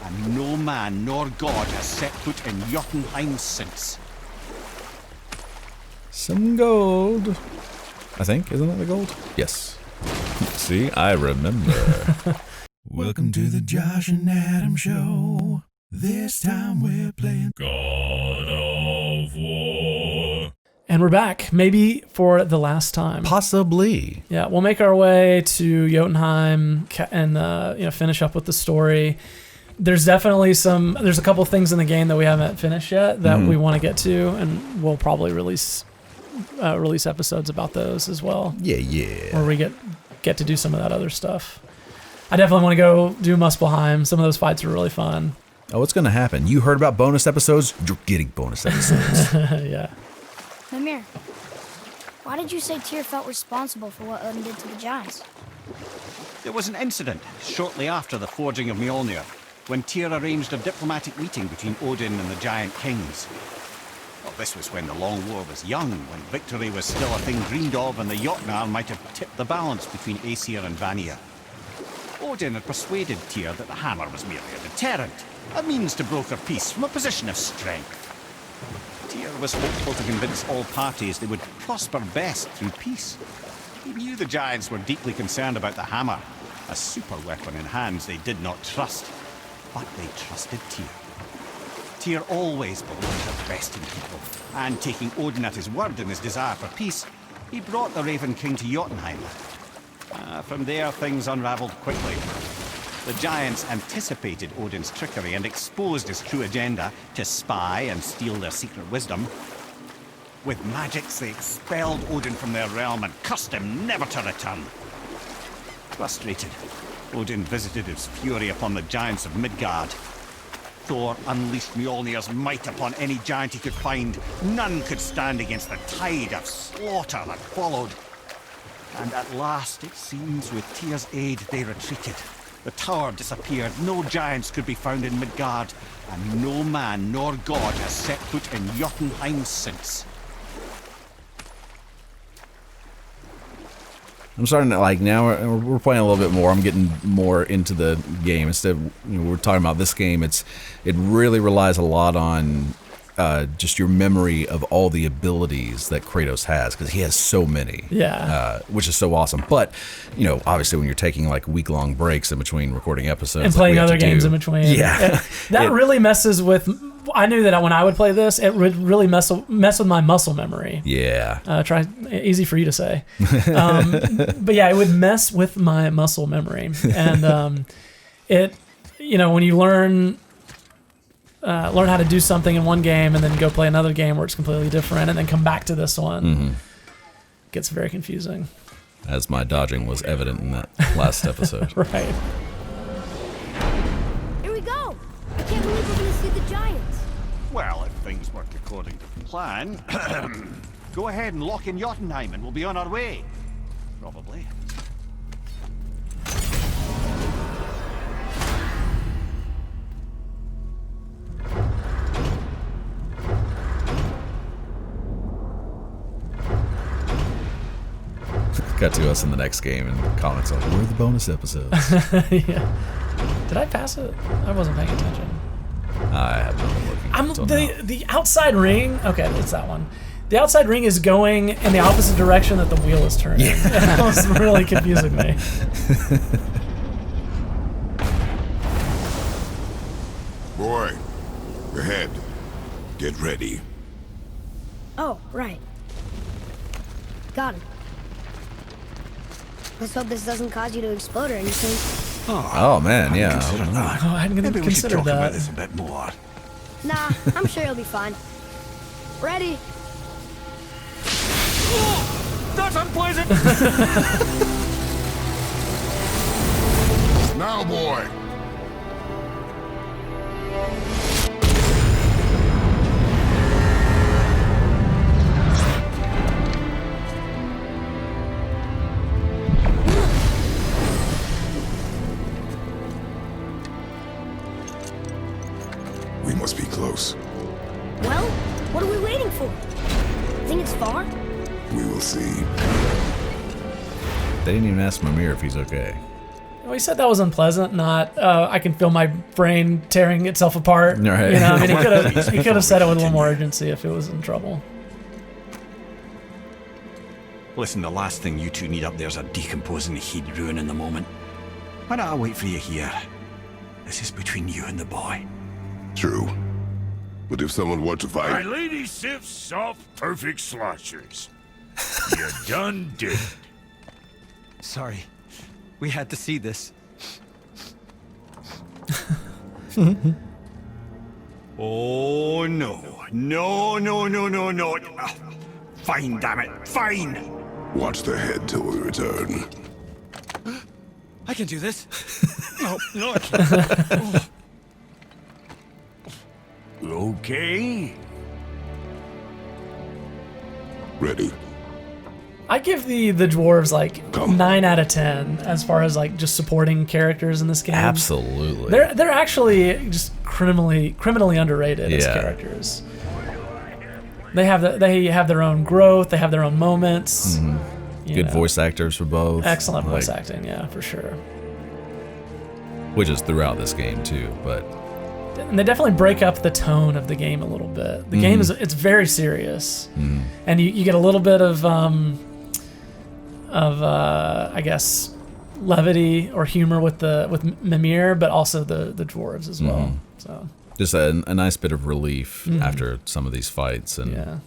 and no man nor god has set foot in Jotunheim since. Some gold. I think. Isn't that the gold? Yes. See, I remember. Welcome to the Josh and Adam Show. This time we're playing God of War. And we're back, maybe for the last time. Possibly. Yeah, we'll make our way to Jotunheim and finish up with the story. There's definitely there's a couple things in the game that we haven't finished yet that we want to get to, and we'll probably release episodes about those as well. Yeah. Where we get to do some of that other stuff. I definitely want to go do Muspelheim. Some of those fights are really fun. Oh, what's going to happen? You heard about bonus episodes? You're getting bonus episodes. Yeah. Mimir, why did you say Tyr felt responsible for what Odin did to the giants? There was an incident shortly after the forging of Mjolnir, when Tyr arranged a diplomatic meeting between Odin and the giant kings. Well, this was when the Long War was young, when victory was still a thing dreamed of, and the Jotnar might have tipped the balance between Aesir and Vanir. Odin had persuaded Tyr that the hammer was merely a deterrent, a means to broker peace from a position of strength. Tyr was hopeful to convince all parties they would prosper best through peace. He knew the giants were deeply concerned about the hammer, a super weapon in hands they did not trust. But they trusted Tyr. Tyr always believed the best in people, and taking Odin at his word in his desire for peace, he brought the Raven King to Jotunheim. From there, things unraveled quickly. The giants anticipated Odin's trickery and exposed his true agenda to spy and steal their secret wisdom. With magics, they expelled Odin from their realm and cursed him never to return. Frustrated, Odin visited his fury upon the giants of Midgard. Thor unleashed Mjolnir's might upon any giant he could find. None could stand against the tide of slaughter that followed. And at last, it seems, with Tyr's aid, they retreated. The tower disappeared, no giants could be found in Midgard, and no man nor god has set foot in Jotunheim since. I'm starting to now we're playing a little bit more. I'm getting more into the game. Instead of, we're talking about this game, it really relies a lot on just your memory of all the abilities that Kratos has, because he has so many. Yeah. Which is so awesome. But, obviously when you're taking week-long breaks in between recording episodes. And playing other games in between. Yeah. That really messes with... I knew that when I would play this, it would really mess with my muscle memory. Yeah. Easy for you to say. But yeah, it would mess with my muscle memory. And when you learn how to do something in one game and then go play another game where it's completely different and then come back to this one, it gets very confusing. As my dodging was evident in that last episode. Right. Here we go! I can't believe we're gonna see the giants. Well, if things work according to plan, go ahead and lock in Jotunheim and we'll be on our way. Probably. Got to us in the next game and comments like, where are the bonus episodes? Yeah. Did I pass it? I wasn't paying attention. I have not been looking. The outside ring. Okay, it's that one. The outside ring is going in the opposite direction that the wheel is turning. Yeah. That was really confusing me. Boy, ahead. Get ready. Oh, right. Got it. Let's hope this doesn't cause you to explode or anything. Oh man, yeah. I hadn't Maybe we should considered talk that. about this a bit more. Nah, I'm sure you'll be fine. Ready? That's unpleasant! Now, boy. We must be close. Well, what are we waiting for? Think it's far? We will see. They didn't even ask Mimir if he's okay. Well, he said that was unpleasant, not I can feel my brain tearing itself apart. Right. You know, I mean, he could have said it with a little more urgency if it was in trouble. Listen, the last thing you two need up there's a decomposing heat ruining the moment. Why don't I wait for you here? This is between you and the boy. True. But if someone were to My fight, lady sips soft, perfect sloshers. You done did it. Sorry. We had to see this. Oh, no. No, no, no, no, no. Ah, fine, damn it. Fine. watch the head till we return. I can do this. No, no, I can't. Okay. Ready? I give the dwarves like Come. 9 out of 10 as far as like just supporting characters in this game. Absolutely. They're actually just criminally underrated as Yeah. characters. They have their own growth. They have their own moments. you Good know. voice actors for both. Excellent voice Like, acting, yeah, for sure. which is throughout this game too. But And they definitely break up the tone of the game a little bit. The game it's very serious, and you get a little bit of I guess levity or humor with Mimir, but also the dwarves as well. So just a nice bit of relief after some of these fights, and yeah,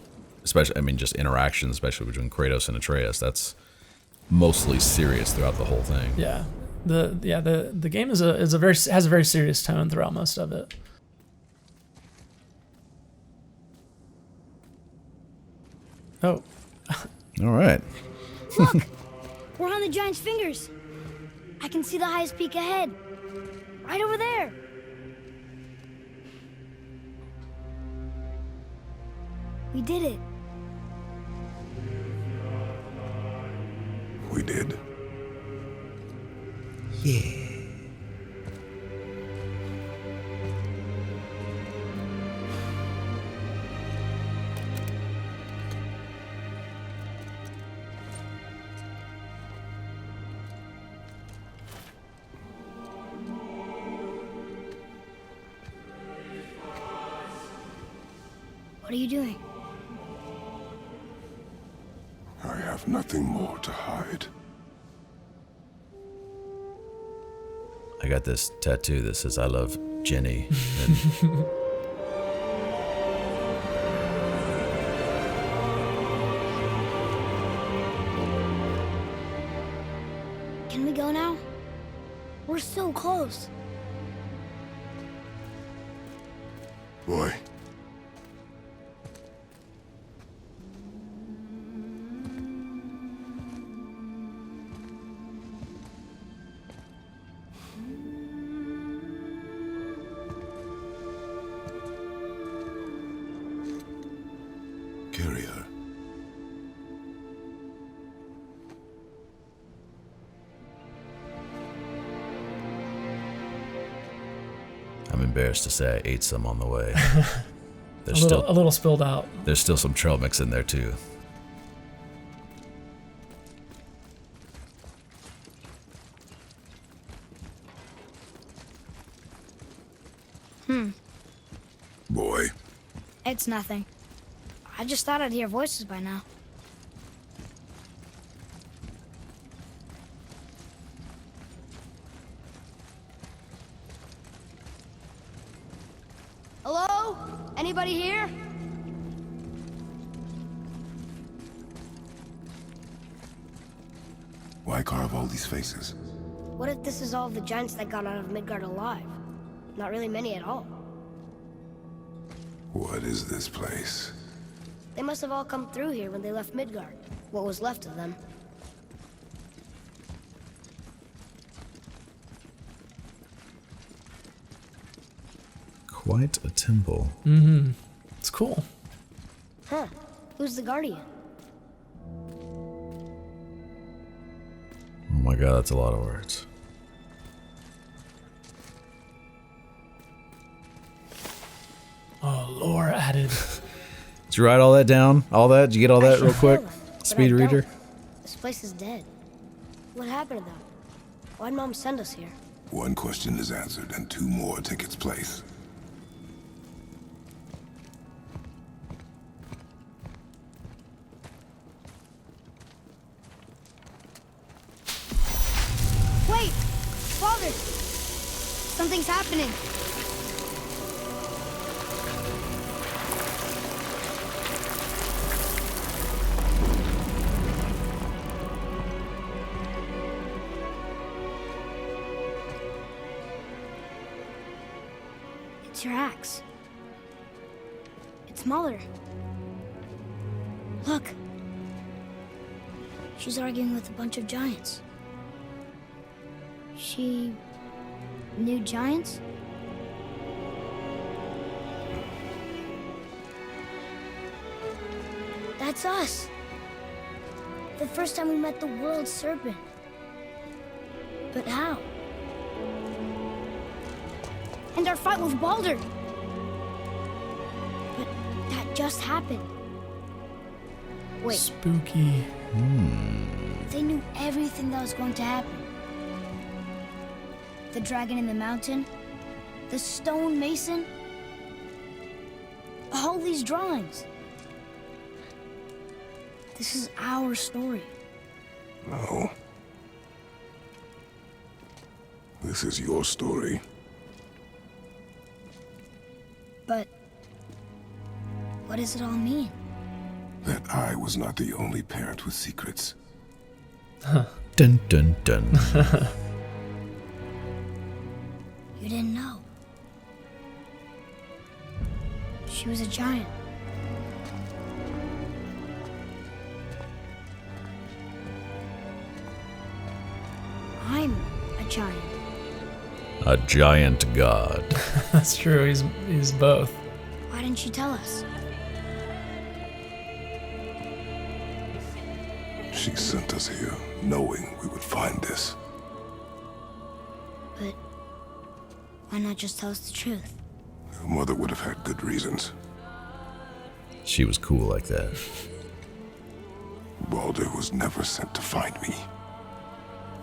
especially, I mean, just interactions, especially between Kratos and Atreus. That's mostly serious throughout the whole thing. yeah. The game has a very serious tone throughout most of it. Oh, All right. Look! We're on the giant's fingers. I can see the highest peak ahead. Right over there. We did it. We did. What are you doing? I have nothing more to hide. I got this tattoo that says "I love Jenny." And Can we go now? We're so close. Boy, carry her. I'm embarrassed to say I ate some on the way. There's a still little spilled out. there's still some trail mix in there too. Boy, It's nothing. I just thought I'd hear voices by now. Hello? Anybody here? why carve all these faces? What if this is all of the giants that got out of Midgard alive? Not really many at all. What is this place? They must have all come through here when they left Midgard. What was left of them. Quite a temple. It's cool. Huh. Who's the guardian? Oh my god, that's a lot of words. Oh, lore added. Did you write all that down? All that? Did you get all I that should real quick? have, but Speed I reader? don't. This place is dead. What happened to them? Why'd Mom send us here? One question is answered, and two more take its place. Wait! Father! Something's happening. It's your axe. It's Mother. Look. She's arguing with a bunch of giants. She knew giants? That's us. The first time we met the world serpent. But how? And our fight with Baldur. But that just happened. Wait, Spooky. they knew everything that was going to happen. The dragon in the mountain, the stone mason, all these drawings. This is our story. No. This is your story. But what does it all mean? That I was not the only parent with secrets. Dun dun dun. You didn't know. She was a giant. I'm a giant. A giant god. That's true. He's both. Why didn't you tell us? She sent us here, knowing we would find this. But why not just tell us the truth? Your mother would have had good reasons. She was cool like that. Baldur was never sent to find me.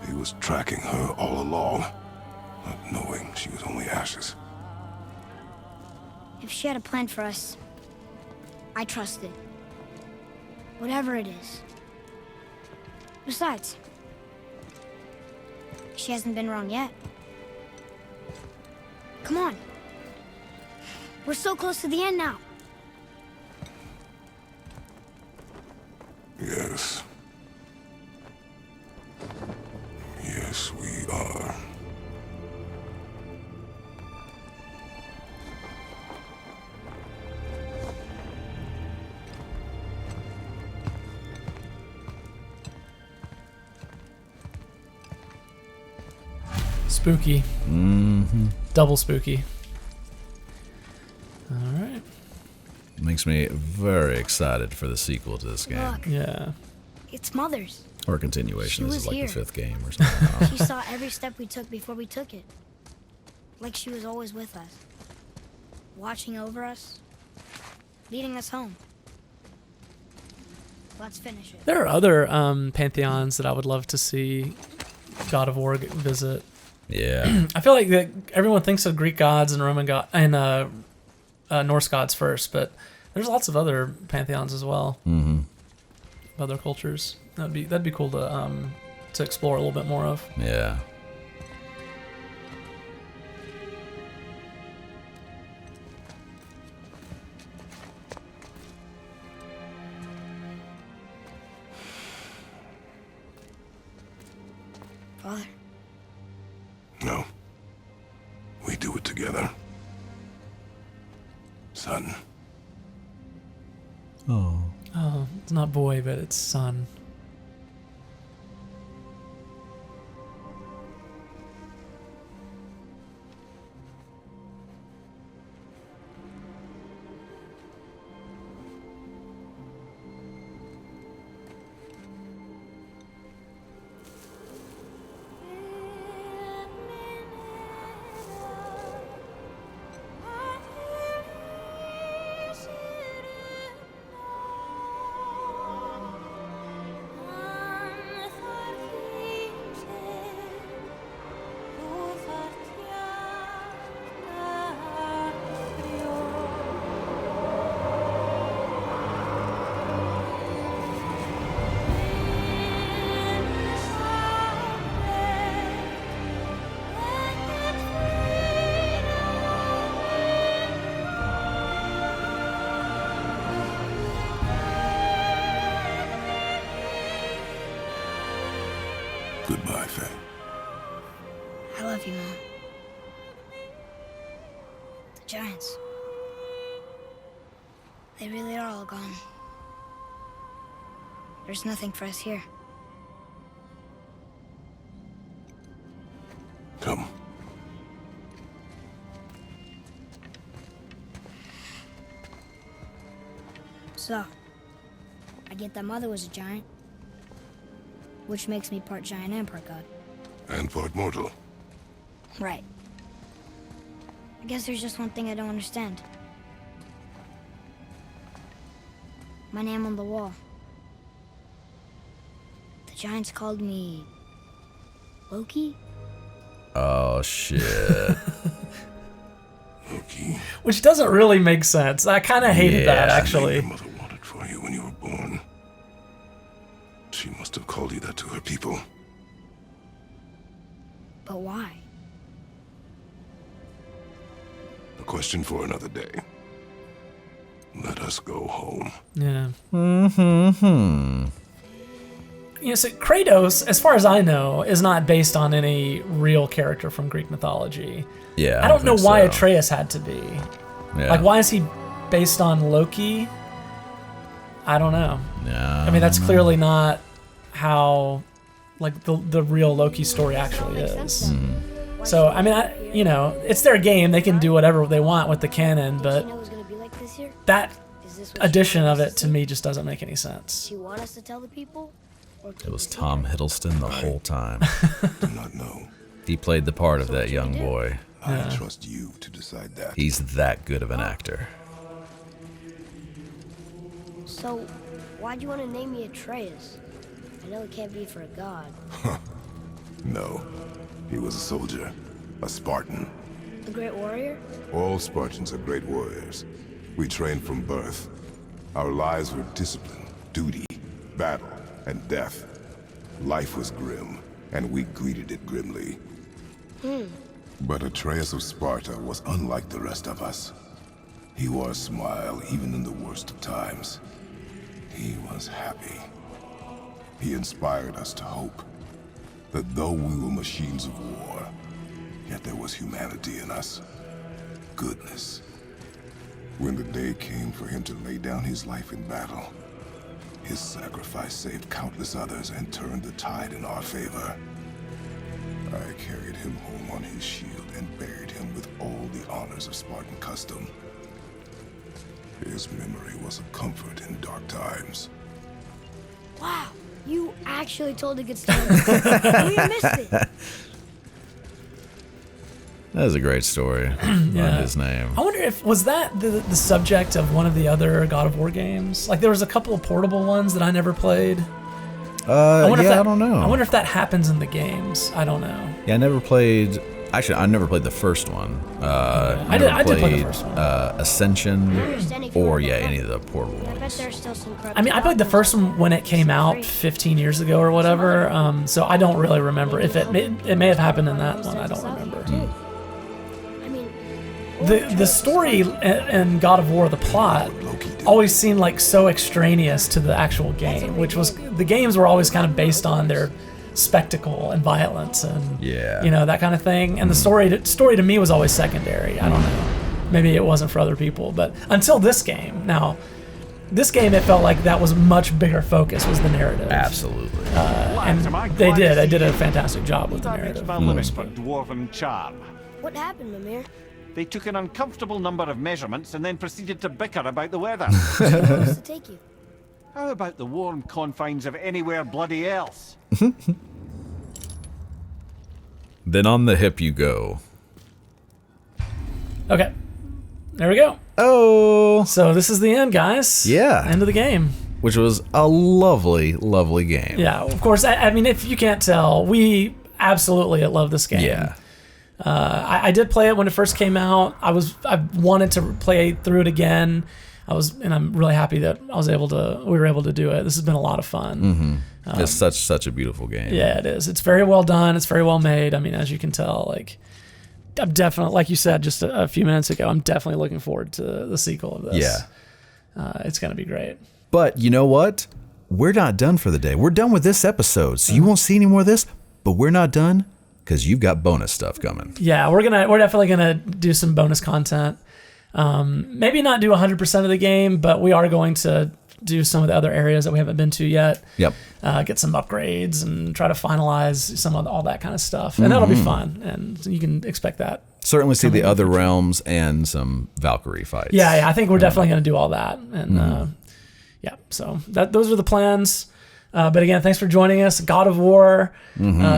He was tracking her all along, not knowing she was only ashes. If she had a plan for us, I trust it. Whatever it is. Besides, she hasn't been wrong yet. Come on. We're so close to the end now. Yes. Yes, we are. Spooky. Mm-hmm. Double spooky. All right. Makes me very excited for the sequel to this game. Look, Yeah. it's Mother's. Or a continuation. She This was is like here. the 5th game or something. She saw every step we took before we took it. Like she was always with us. Watching over us. Leading us home. Let's finish it. There are other pantheons that I would love to see God of War visit. Yeah. I feel like that everyone thinks of Greek gods and Roman god and Norse gods first, but there's lots of other pantheons as well. Mm-hmm. Other cultures. That'd be cool to explore a little bit more of. Yeah. Father, No. We do it together. Son. Oh. Oh, it's not boy, but it's son. love you, Mom. The giants. They really are all gone. There's nothing for us here. Come. So, I get that Mother was a giant, which makes me part giant and part god. And part mortal. Right. I guess there's just one thing I don't understand. My name on the wall. The giants called me... Loki? Oh, shit. Loki. Which doesn't really make sense. I kind of hated that, Yeah. actually. Your mother wanted for you when you were born. She must have called you that to her people. But why? A question for another day. Let us go home. Yeah. You know, so Kratos, as far as I know, is not based on any real character from Greek mythology. Yeah. I don't know think why so. Atreus had to be. Yeah. Like, why is he based on Loki? I don't know. Yeah. I mean, that's clearly not how, like, the real Loki story actually is. So, I mean, you know, it's their game. They can do whatever they want with the canon, Did but you know it was gonna be like this here? that Is this what she addition of wants it us to me just doesn't make any sense. Do you want us to tell the people? Or keep It was a Tom secret? Hiddleston the whole time. Do not know. He played the part of that young boy. I trust you to decide that. He's that good of an actor. So, why'd you want to name me Atreus? I know it can't be for a god. No. He was a soldier. A Spartan. A great warrior? All Spartans are great warriors. We trained from birth. Our lives were discipline, duty, battle, and death. Life was grim, and we greeted it grimly. But Atreus of Sparta was unlike the rest of us. He wore a smile even in the worst of times. He was happy. He inspired us to hope that though we were machines of war, yet there was humanity in us. Goodness. When the day came for him to lay down his life in battle, his sacrifice saved countless others and turned the tide in our favor. I carried him home on his shield and buried him with all the honors of Spartan custom. His memory was a comfort in dark times. Wow, you actually told a good story. We missed it. That is a great story. Yeah. His name. I wonder if was that the subject of one of the other God of War games? Like there was a couple of portable ones that I never played. I wonder if that, I don't know. I wonder if that happens in the games. I don't know. Yeah, I never played. Actually, I never played the first one. I did play the first one. Ascension, Understand if you or wanna yeah, look any up. of the portable I bet ones. there's still some corrupt I mean, I played the first one when it came out 15 years ago or whatever. So I don't really remember if it may have happened in that one. I don't remember. I mean, The story and God of War, the plot, Loki did. always seemed like so extraneous to the actual game, which was the games were always kind of based on their spectacle and violence and Yeah. you know, that kind of thing. And the story to me was always secondary. I don't know, maybe it wasn't for other people, but until this game. Now, this game, it felt like that was much bigger focus was the narrative. Absolutely. Lads, am I And they glad to did. They see did a you. fantastic job with the That makes narrative. my living for dwarven charm. what happened, Mimir? They took an uncomfortable number of measurements and then proceeded to bicker about the weather. Where supposed to take you? How about the warm confines of anywhere bloody else? Then on the hip you go. Okay, there we go. Oh, So this is the end, guys. Yeah. End of the game. which was a lovely, lovely game. Yeah, of course. I mean, if you can't tell, we absolutely love this game. Yeah. I did play it when it first came out. I wanted to play through it again. And I'm really happy that we were able to do it. This has been a lot of fun. It's such a beautiful game. Yeah, it is. It's very well done. It's very well made. I mean, as you can tell, like, I'm definitely, like you said just a few minutes ago, I'm definitely looking forward to the sequel of this. Yeah. It's going to be great. But you know what? We're not done for the day. We're done with this episode. So you won't see any more of this, but we're not done because you've got bonus stuff coming. Yeah, we're definitely gonna do some bonus content. Maybe not do 100% of the game, but we are going to do some of the other areas that we haven't been to yet. Yep. Get some upgrades and try to finalize some of all that kind of stuff, and that'll be fun. And you can expect that. Certainly see the other realms and some Valkyrie fights. Yeah, I think we're definitely going to do all that. And so those are the plans. But again, thanks for joining us. God of War.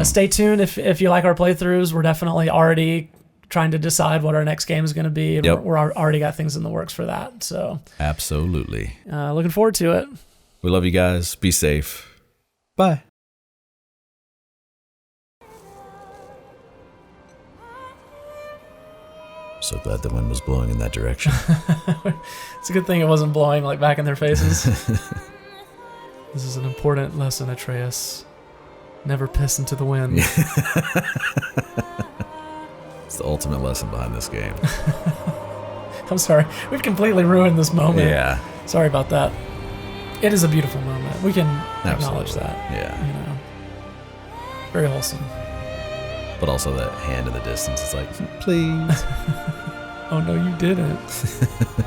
Stay tuned if you like our playthroughs. We're definitely already trying to decide what our next game is going to be. And we're already got things in the works for that. So absolutely. Looking forward to it. We love you guys. Be safe. Bye. So glad the wind was blowing in that direction. It's a good thing it wasn't blowing like back in their faces. This is an important lesson, Atreus. Never piss into the wind. It's the ultimate lesson behind this game. I'm sorry. We've completely ruined this moment. Yeah. Sorry about that. It is a beautiful moment. We can acknowledge that. Yeah. You know. Very wholesome. But also that hand in the distance. It's like, please. Oh, no, you didn't.